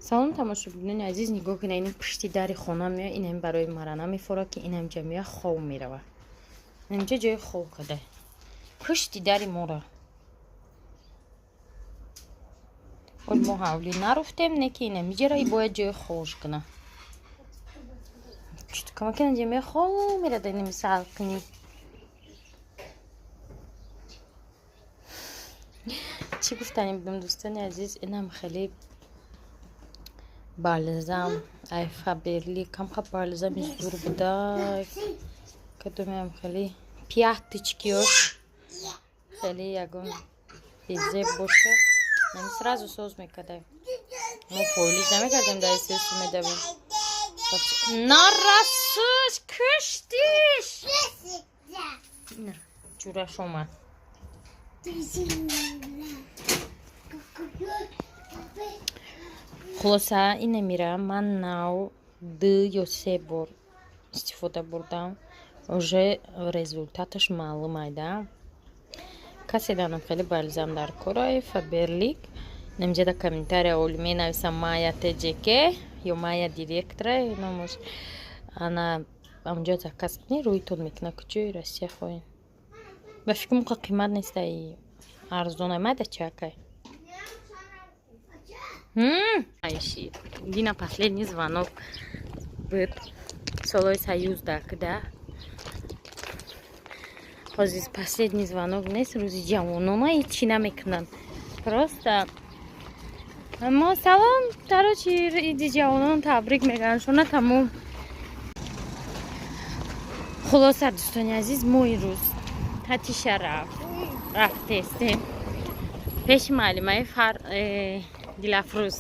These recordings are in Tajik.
салом тамошобинони азиз, нигоҳ кунед, ин пишти дари хона меояд. Инам барои марана мефорад ки инамҷа меояд хов меравад. Инамҷа ҷои хов када пишти дари мора. ой мо ҳавлӣ наруфтем, не ки инам иҷара и бояд ҷои ховш куна. Камаки инамҷа меояд хов мерада инами салқини. чӣ гуфтаним будам дӯстони азиз, инам хеле бальзам ай Фаберлик камха бальзами зур будай кадомеам хеле пяточкиёш хеле ягон безеб боша нами сразу соз мекардаем. мо полиш намекардем дар сесу медавем. Нарасуш куштиш ҷураш омад. хулоса ина мира ман нав 2 ё 3 бор истифода бурдам. уже результаташ маълум айда. касе данам хеле бальзам дар кораи Фаберлик. намҷада комментария оли менависам Майя ТЖК ё Майя директора номаш ана амҷо заказ кунӣ рӯйтон мекуна куҷои Россия хоин. ба фикр муқа қимат нестай арзон амада чакай. Айши дина последний звонок был солои союзда кда. ҳозир последний звонок нест, рӯзи ҷавонона ҳечи намекунанд. Просто мо салом тарочи иди ҷавонон табрик мегӯям шуна тамом. хулоса дӯстони азиз, мо имрӯз ҳати шараф рафтестем пеши маълимаи Дилафрӯз.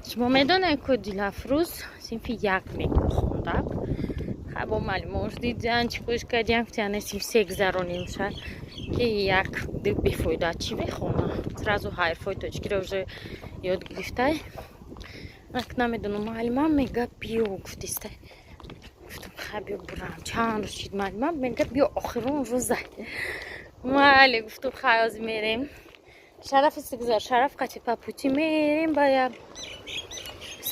шумо медонед ки Дилафрӯз синфи 1 мехонда. хабо маълимош дидан чӣ кӯш кардем фтиане синф 3 гузаронем шад ки 1 бефоида чӣ мехона. сразу ҳарфои тоҷикиро уже ёд гирифтай. мак намедонам маълимам мегӯяд биё гуфтистай. гуфтам хай биё бурам чанд рӯз чид маълимам мегӯяд биё охирон рӯзай. майли гуфтам хай ҳозир мерем. шарафи сигзар шараф қати папути мерем ба як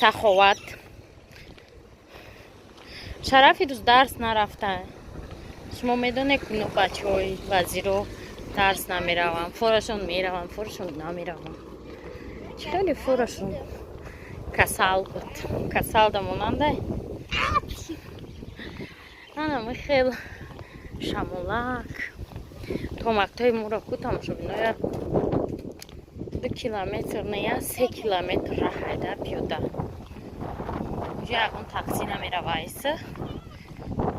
саховат. шарафи рӯз дарс нарафтан. шумо медонед ки но бачаҳои вазиро дарс намераванд. форашон мераванд, форашон намераванд. хеле форашон касал буд. касал дамонанда. анами хел шамолак томактои муро ку тамошобиноя 2 километр нея 3 километр раҳ айда пиёда. ҷо ягон такси намеравайса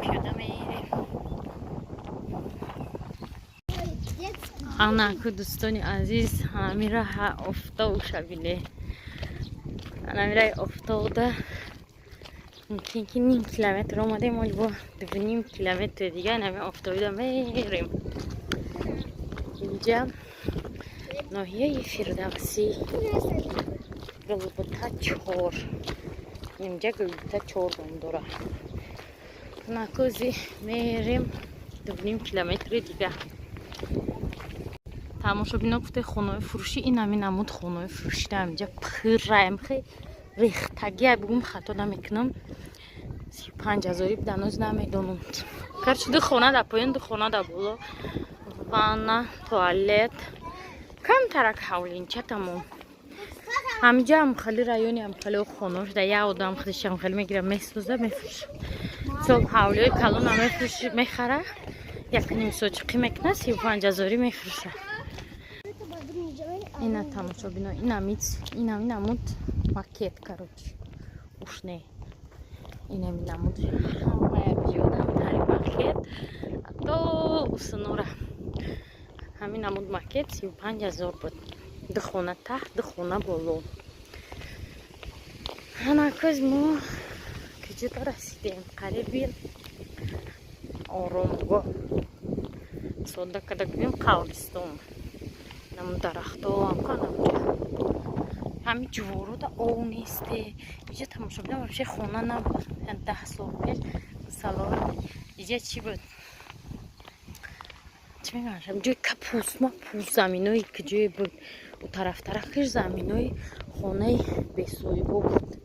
пиёда мерем. анаку дӯстони азиз, ҳамираҳа офтоб шабине. анамираи офтобда мумкин ки 1 километр омадем, оли бо 2,5 километр дига нами офтобида мерем. инҷа ноҳияи Фирдавсӣ Гулбута 4. инҷа Гулбута 4 ном дорад. накӯзи мерем 2,5 километри дига. тамошобино гуфте хонаи фурӯшӣ инами намуд хонаи фурӯшӣ инҷа пурраем хе рехтагия бугум хато намекунам. 35,000 даноз намедонам. короче 2 хона да поён 2 хона да боло, ванна, туалет, камтарак ҳавлинча тамом. ҳамҷа амхали райони амхали хонош да як одам худаш амхали мегира месӯза мефурӯша. сол ҳавлиёи калон мефурӯша мехара 1,5 сочиқӣ мекуна 35,000 мефурӯша. ина тамошобино инами намуд макет короче уш не инами намуд ҳамаям ёдам тари макет то усунура ҳамин намуд макет 35,000 буд. 2 хона таҳт 2 хона боло. ҳанакӯз мо куҷода расидем? қариби оромгоҳ сода када гӯем қавлистон. намуд дарахтҳо ҳами ҷуворода ов несте. иҷа тамошобином вообще хона набуд. 10 сол пеш салон иҷа чӣ буд? чӣ мегӯям ҷои капуст мапуст заминои ки ҷое буд. у тарафтарахиш заминои خانه بسویبو بود.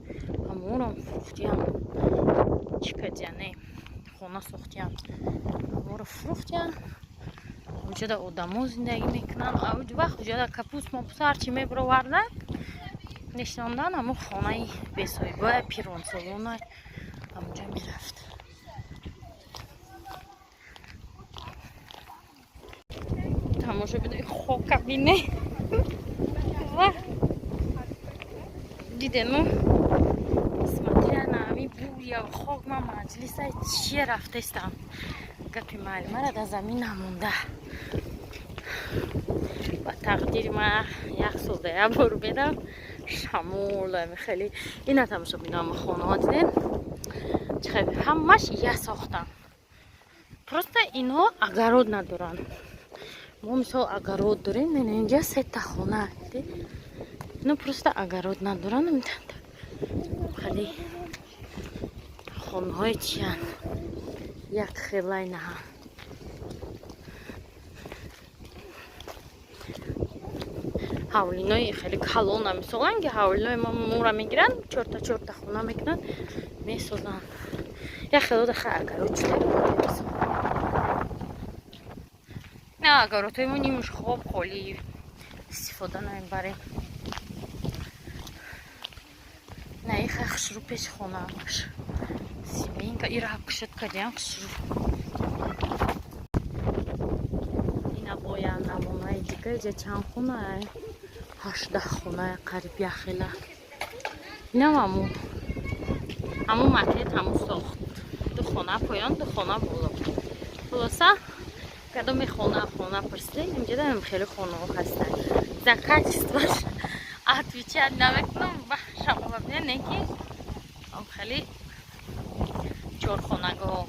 همون فروختیم. چیکار خانه ساختیم. همون رو فروختیم. اونجا آدما زندگی میکنن. اون وقت اونجا کپوس ماپوس هرچی میبروردن نشاندن. همون خانه بسویبو پیران سالونه همونجا میرفت. تماشا بدید خوب کبینه و دیدنو قسمتی نامی بوی و خوب ما مجلس چیه رفته استم گپی معلومه را در زمین نمونده و تقدیر ما یک سوده برو بدم شمول خیلی این تماشا بینام خانه ها دیدن چخیلی همش یه ساختن پرسته اینا اگرود ندارن ما مثلا اگرود داریم اینجا سه تا خانه اینا پرسته اگرود ندارن نمیتند خیلی خانه های چیان یک خیلی نه حولینای خیلی کلون هم میسازن که حولینای ما مورا میگیرن چرتا خونه میکنن میسازن یا خیلی دخه اگرود شده نه اگرود های ما نیمش خوب خالی استفاده نمیبریم نه این خیلی خشرو پیش خونه همش سیمین که ایره کشت کردیم خشرو اینا باید نمونه دیگه اینجا چند خونه 18 خونه قریب یخیله اینا همون مکت همون ساخت دو خونه پایان دو خونه بالا خلاصه کدام خونه پرسیدیم اینجا دارم خیلی خونه ها هستن زکات است باش اتویچه نمیکنم و شما ببینید نه که خیلی چور خونگاه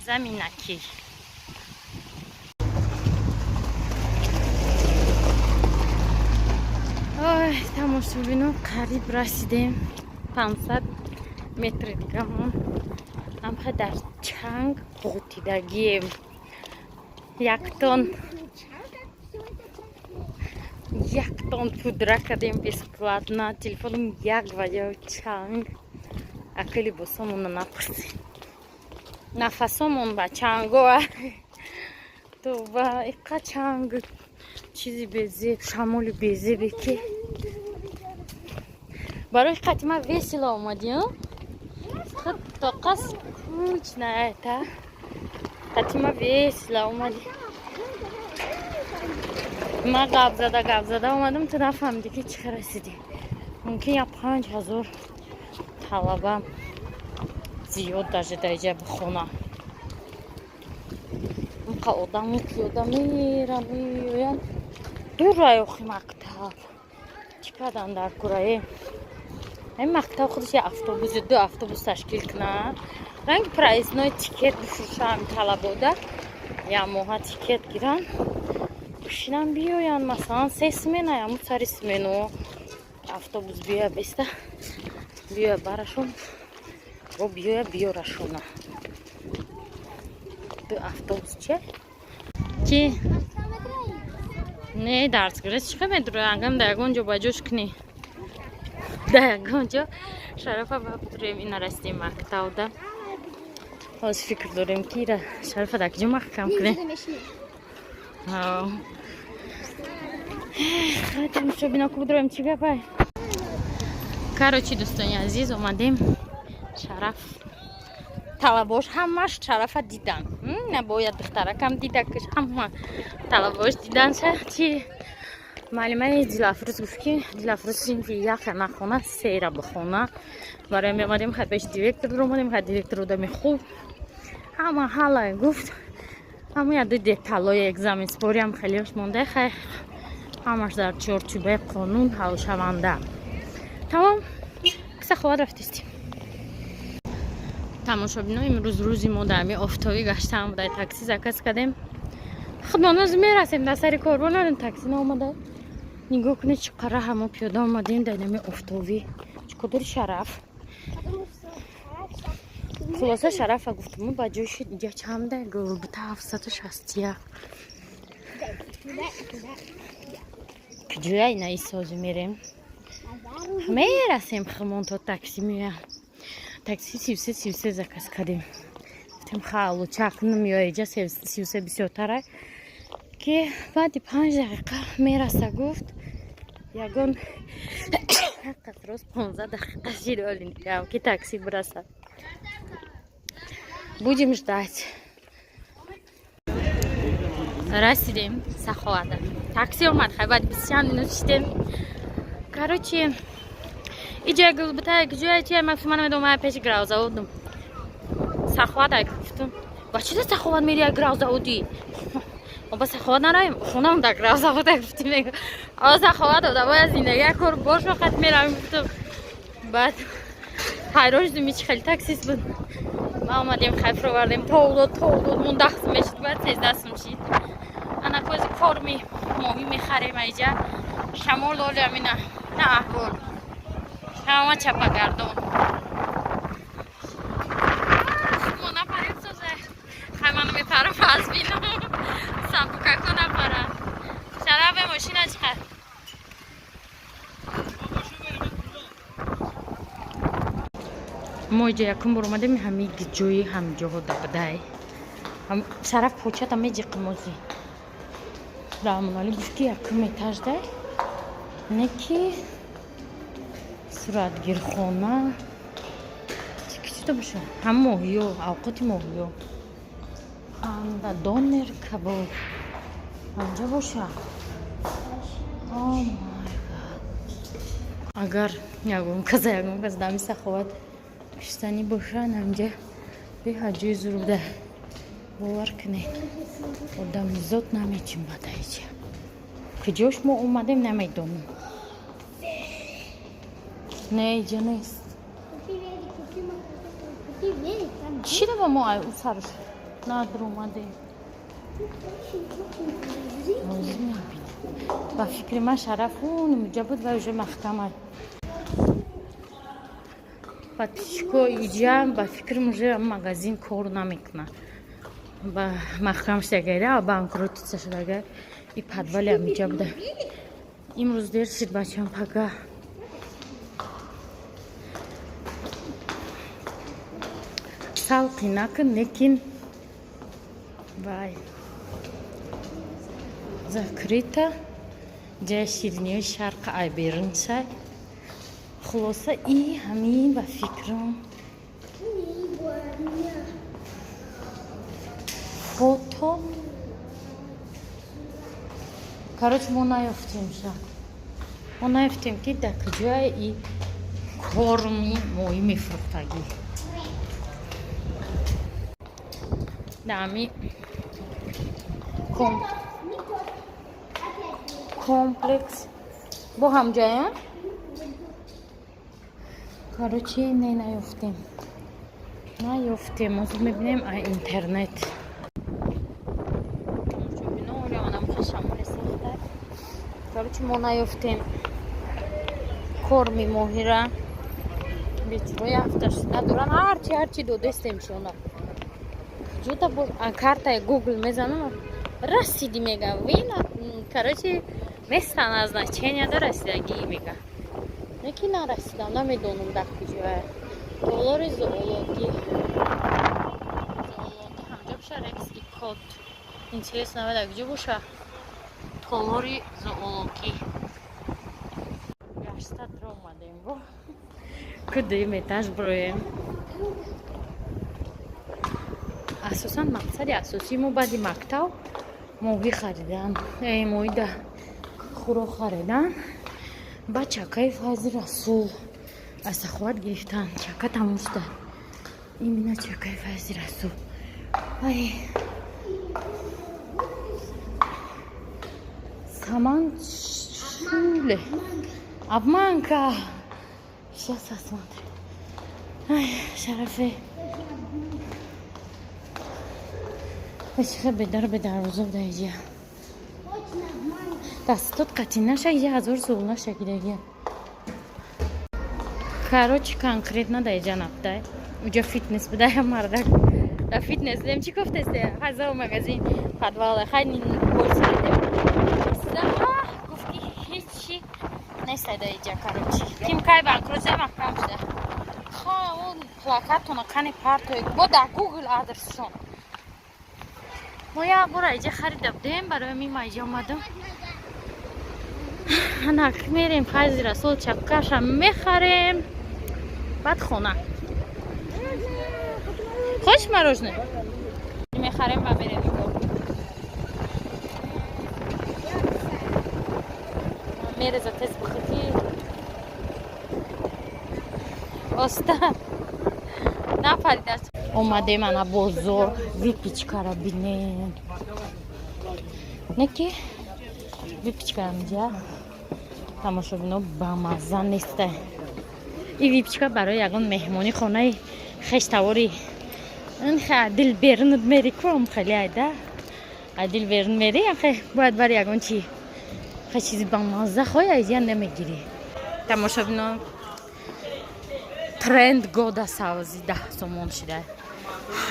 زمینکی تماشا بینو قریب رسیدیم 500 متر دیگه هم در چنگ قوتیدگیم یک تن پودره کردیم بسکلات نه تلفنم یک وجه چنگ اکلی بسامون نپرسیم نفسمون با چنگو تو با ایقا چنگ چیزی بزیب شمال بزیبی که برای قطمه ویسیل آمدیم خود تا قصد کوچ نایتا قطمه ویسیل آمدیم ما قبض زده آمدم تو نفهمیدی که چه رسیدیم ممکن یا 5000 طلبه زیاد درجه درجه بخونه اینقدر آدم میرن دور رای اخی مکتب چقدر در کره این مکتب خودش یه اتوبوس 2 اتوبوس تشکیل کنه رنگ پرایس نوی تیکت بفروشه هم طلباده یا ماه تیکت گیرن بشینن بیاین مثلا 3 سمینه یا 4 سمینه اتوبوس بیا بسته بیا براشون و بیارشونه 2 اتوبوس چی؟ نه درس گرفت چیکار می‌داره انگام دایگون باجوش کنی دایگون جو شرفا بابتریم این رستیم مکتب ده از فکر داریم که شرفا دکجو محکم کنیم خیلی شو بینا کو داریم چی گپای کاروچی دوستانی عزیز اومدیم شرف طلباش همش شرف دیدن نباید دخترکم دیده که همه طلباش دیدن چی معلمه دیلافروز گفت که دیلافروز این یک نخونه 3 را بخونه برای میمادیم خد بهش دیرکتر رو اومدیم خد دیرکتر رو دمی خوب همه حالا گفت همه یاد دیتالای اگزامین سپوری هم خیلی هاش مونده خیلی همش در چارچوبه قانون حل شونده تمام کسا خواهد رفتیستیم تماشا بینو امروز روزی ما در می افتاوی گشتم و در تاکسی زکس کردیم خود ما ناز میرسیم در سری کاربان نداریم تاکسی نامده نگاه کنید چقدر همه پیاده آمدیم در می افتاوی چقدر شرف خلاصه شرف گفتم با جوش دیگه چنده گربت 761 کجای اینا ایسازی میریم میرسیم خمون تا تاکسی میام تاکسی 33 заказ کردیم گفتیم خالو چاق نمیاد اینجا 33 بسیارتره که بعد 5 دقیقه میرسه گفت یگان حقیقت روز 15 دقیقه شیرالین که تاکسی برسه будем ждать رسیدیم سخاوت تاکسی اومد خیلی بعد 20 минут شدیم короче اینجا البته جایی که من فهمیدم دوما پیش گراوزاودم سخاوت گفتم با چی سخاوت میری گراوزاودی با سخاوت نرایم خونم در گراوزاود گفتیم سخاوت و باید زندگی کار باش وقت میرم گفتم بعد حیران شدیم هیچ خیلی تاکسیست بود ما آمدیم خیف رو بردیم تولد مون دخص میشد باید 13 شید انا کوزی کارمی ماهی میخریم اینجا شمال داریم نه احوال شما چپا گردون ما نپریم سوزه خیلی منو میپرم از بینم سمپوکه کنم پرم شراب ماشین از خیلی ما اینجا یکم برامدیم همین جایی هم جاها دقدای هم شرف پوچه تا میجی قموزی رامونالی گفت که یکم ایتاج ده نکی صورتگیر خونه چی تو باشه هم ماهیو اوقات ماهیو هم دونر کباب همجا باشه مای گاد اگر یگم کز دامی سخوات کشتنی باشه همجا به حجی زروده باور کنید و دم زود نمیچیم باده ایجا کجاش ما اومدیم نمیدونم نه اینجا نیست چی رو با ما او سرش نادر اومده با فکر من شرف اون اونجا بود و اونجا محکمه پاتیشکو اینجا با فکر اونجا مغازین کار نمیکنه با محکم شده بانکروت شده این پدوالی هم اینجا بوده امروز دیر شد بچه هم پگه салқи накун лекин вай закрита ҷои ширинии шарқи айбернша хулоса и ҳамин ба фикрам фото короче мо наёфтем ша мо наёфтем ки дар куҷое и корми моҳи мефурӯхтагӣ дами комплекс бо ҳамҷоям короче наёфтем ҳозир мебинем интернет короче мо наёфтем корми моҳира бечораи ҳафташ надоран ҳарчи додестем шона ҷута бо картаи гугл мезанам расиди мега вина короче местан аз значенияда расидагӣ мега неки нарасидам намедонам дар куҷоя доллари зоологӣ ҳамҷо боша рекси код интересно дар куҷо боша доллари зоологӣ гашта тро омадем бо кудоим этаж броем асосан мақсади асосии мо баъди мактаб моҳӣ харидан моҳӣ да хӯрок харидан ба чакаи файзи расул аз саховат гирифтан чака тамом шуда именно чакаи файзи расул саман шуле обманка сейчас посмотрим шарафе خیلی بدر روزو بوده اینجا دستات قطعی نشه 1000 سول نشه گیره короче конкретно да اینجا نبوده اونجا فیتنس بوده یا مردک دا فیتنس دیم چی گفته هزار مگزین پدواله خیلی پرسیدیم گفتی هیچی نیست میخواد اینجا کاروچی تیم کای بانکروزه محکم شده خواه اون پلاکاتونو کنی پارتوی با در گوگل آدرسشون ما یا برای اینجا خرید بدیم برای می ما اینجا آمدم هنک میریم فیض رسول چکش هم میخریم بعد خونه خوش مروجنه میخریم و میریم میرزه تیز بخیتی استاد نپریده اومده من بزرگ ویپیچکا را بینید نکی ویپیچکا اینجا تماشا بینو بامزه نیسته این ویپیچکا برای یگان مهمانی خونه خشتواری این خیلی دل بیرند میری کنم خیلی ایده دل بیرند میری باید برای یگان چی خیلی چیزی بامزه خواهی ایزی نمیگیری تماشا بینو ترند گودا سازی 10 سومون شده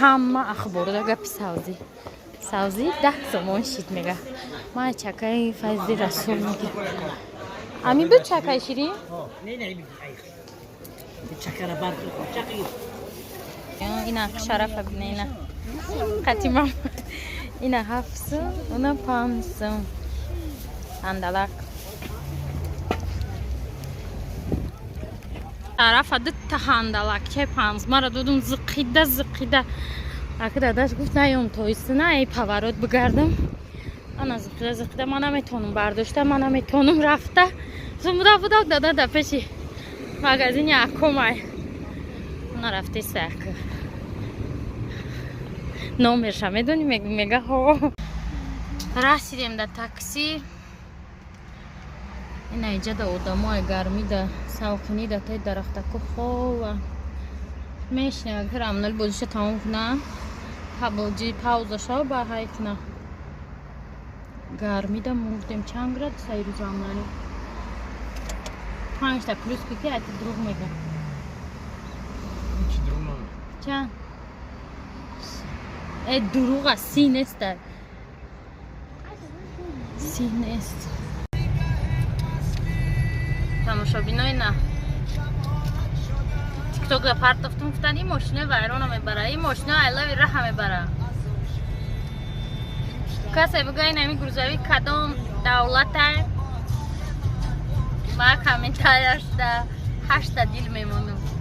همه اخبار دا گپی سازی 10 سومون شید میگه ما چکای فیض رسول میگه امی بود چکای شیری؟ نه چکر برد چکی اینا شرف بینه اینا قطیمم اینا 700 اونا 500 اندلک طرف ده تهندلک که 5 مرا دودم زقیده اگه داداش گفت نیام تویسته نه ای پاورود بگردم انا زقیده من نمیتونم برداشته من نمیتونم رفته زمودا بودا دادا دپشی مغازین یکمای نرفته سرکه نومرش هم میدونی میگه ها رسیدیم در تاکسی این اینجا در آدمای گرمی در سوخنی در تای درخت که خوب میشنه اگر عمل بودش تمام کنه پاوزی پاوزش ها با های کنه گرمی در مردیم چند گرد سای روز عملی 5 تا پلوس که ایت دروغ میگه چی دروغ نامه چند؟ ایت دروغ است سی نیست در سی نیست تماشا بینای نه تیک توک در پرت افتم گفتن این ماشینه ویران هم میبره این ماشینه ایلاوی ره هم میبره کسی بگه این همی گروزوی کدام دولت های ما کامنتایش در 8 دیل میمونم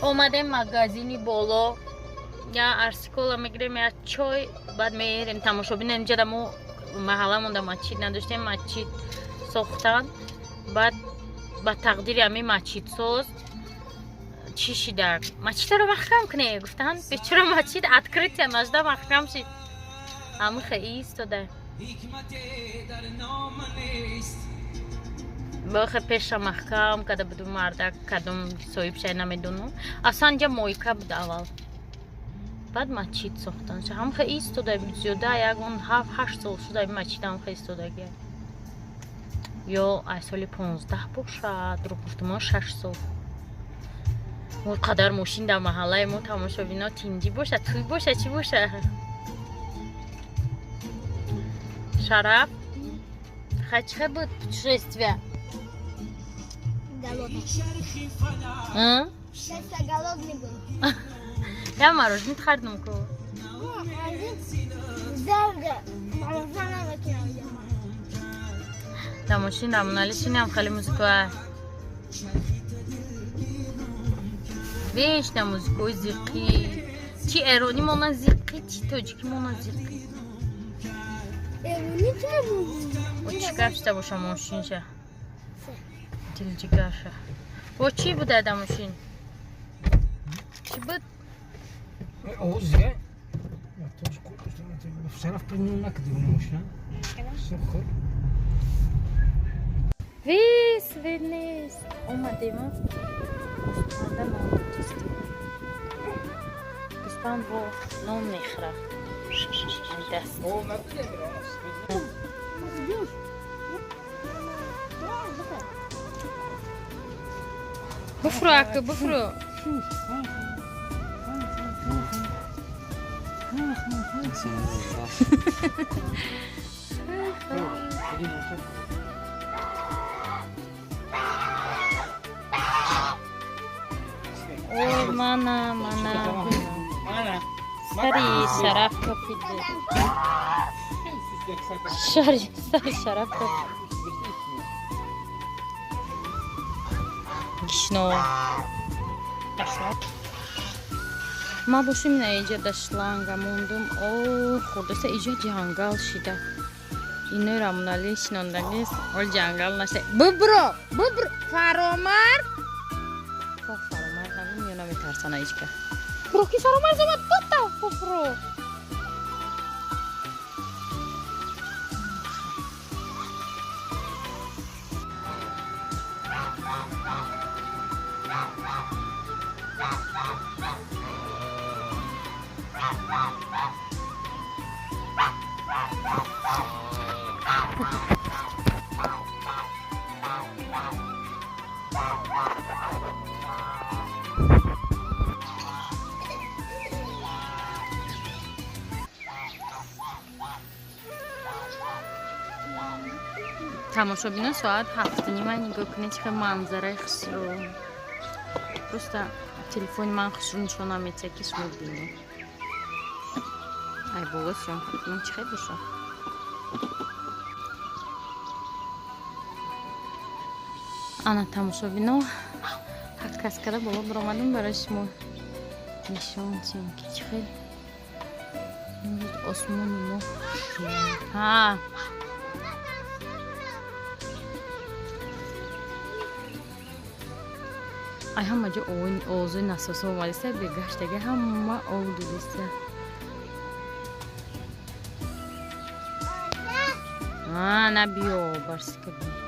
اومدیم مغازینی بالا یا ارسیکولا میگیریم یا چای بعد میریم تماشا بینیم اینجا دمو محله مونده مچید نداشتیم مچید ساختن بعد با تقدیر همی مچید ساز چی شده مچید رو محکم کنه گفتن بیچاره مچید ادکریت مجده محکم شد همون خیلی ایستاده باخه پیش محکم کده بدون مردک کدوم صاحب شای نمیدونم اصلا اینجا مایکه بود اول بعد مچید ساختن چه هم خیلی ایستاده بود زیاده یک اون 7-8 سال شده این مچید هم خیلی ایستادگی یا از سال 15 باشد رو گفتم 6 سال اون قدر ماشین در محله ما تماشا بینا تینجی باشه توی باشه چی باشه شرف خچه بود путешествие Голодный. а Сейчас я голодный был. я мороженое خریدم کو Ну, один взял, мороженое выкинул. در ماشین در منالیشین هم خیلی موزیکا بیش در موزیکای زیقی چی ایرانی مانا زیقی چی تاجیکی مانا زیقی Не требую. و چی گفته باشه ماشین شه دلجی گشه و چی بوده در ماشین چی بود Oğuz ya. Ya toz koymuştum. Şeref premium nakdiymiş ha. Sokor. ویس ویس اومدیم استانده ما چیستی اسپان با نام میخره دست O nakdiye biraz. بفرو اکو بفرو اوه مانا Ana. سری شرف کپیده سری شرف کپیده گشنو ما باشیم نه اینجا دشلانگا موندم اوه خورده سه اینجا جنگل شده اینو رامنالی شنوندن نیست اول جنگل نشه ببرو فرامر فرامر همین یا نمیترسانه ایچ که برو کی فرامر زمت بطا برو تماشابینا ساعت 7:30 نگاه کنید که منظره خسرو просто تلفن من خسرو نشون نمیده که شما ببینید ای بابا سیام من چه باشه انا تماشابینا حق کس کرده بالا برامدم برای شما نشون چیم که چه خیلی آسمان ما ها ای همه جا اوزوی نساسه اومده سه بگشتگه همه او دولیسته نه بیا برسی که بیا